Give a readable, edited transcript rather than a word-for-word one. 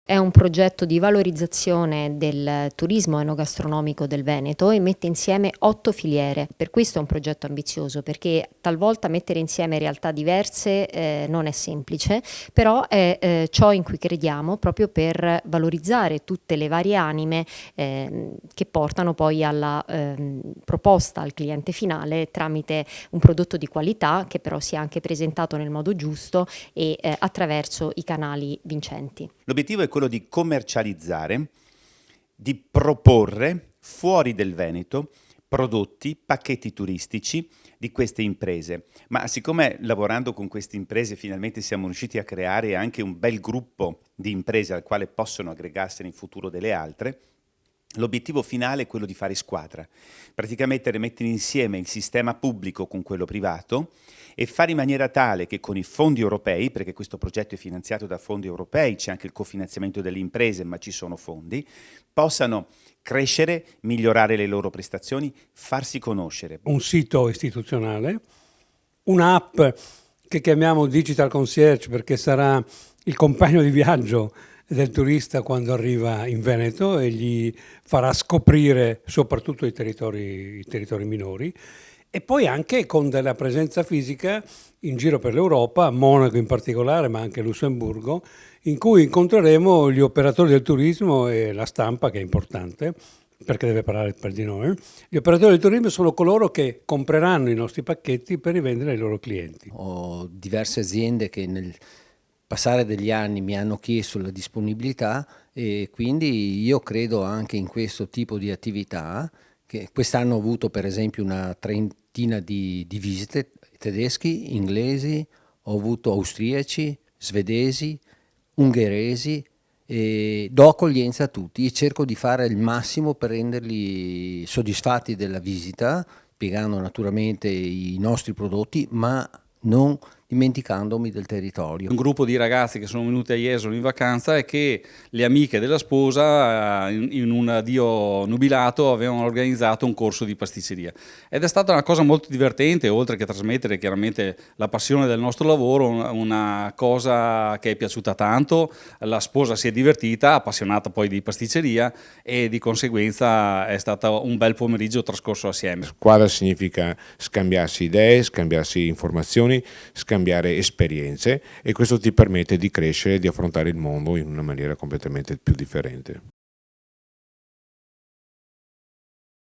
È un progetto di valorizzazione del turismo enogastronomico del Veneto e mette insieme 8 filiere. Per questo è un progetto ambizioso, perché talvolta mettere insieme realtà diverse non è semplice, però è ciò in cui crediamo, proprio per valorizzare tutte le varie anime che portano poi alla proposta al cliente finale tramite un prodotto di qualità che però sia anche presentato nel modo giusto e attraverso i canali vincenti. L'obiettivo è quello di commercializzare, di proporre fuori del Veneto prodotti, pacchetti turistici di queste imprese. Ma siccome lavorando con queste imprese finalmente siamo riusciti a creare anche un bel gruppo di imprese al quale possono aggregarsi in futuro delle altre, l'obiettivo finale è quello di fare squadra, praticamente mettere insieme il sistema pubblico con quello privato e fare in maniera tale che con i fondi europei, perché questo progetto è finanziato da fondi europei, c'è anche il cofinanziamento delle imprese, ma ci sono fondi, possano crescere, migliorare le loro prestazioni, farsi conoscere. Un sito istituzionale, un'app che chiamiamo Digital Concierge perché sarà il compagno di viaggio del turista quando arriva in Veneto e gli farà scoprire soprattutto i territori minori, e poi anche con della presenza fisica in giro per l'Europa, a Monaco in particolare, ma anche a Lussemburgo, in cui incontreremo gli operatori del turismo e la stampa, che è importante perché deve parlare per di noi. Gli operatori del turismo sono coloro che compreranno i nostri pacchetti per rivendere ai loro clienti. Ho diverse aziende che nel passare degli anni mi hanno chiesto la disponibilità, e quindi io credo anche in questo tipo di attività, che quest'anno ho avuto per esempio una trentina di visite, tedeschi, inglesi, ho avuto austriaci, svedesi, ungheresi, e do accoglienza a tutti e cerco di fare il massimo per renderli soddisfatti della visita, spiegando naturalmente i nostri prodotti, ma non dimenticandomi del territorio. Un gruppo di ragazzi che sono venuti a Jesolo in vacanza e che le amiche della sposa in un addio nubilato avevano organizzato un corso di pasticceria, ed è stata una cosa molto divertente, oltre che trasmettere chiaramente la passione del nostro lavoro, una cosa che è piaciuta tanto. La sposa si è divertita, appassionata poi di pasticceria, e di conseguenza è stato un bel pomeriggio trascorso assieme. Squadra significa scambiarsi idee, scambiarsi informazioni, scambiare esperienze, e questo ti permette di crescere e di affrontare il mondo in una maniera completamente più differente.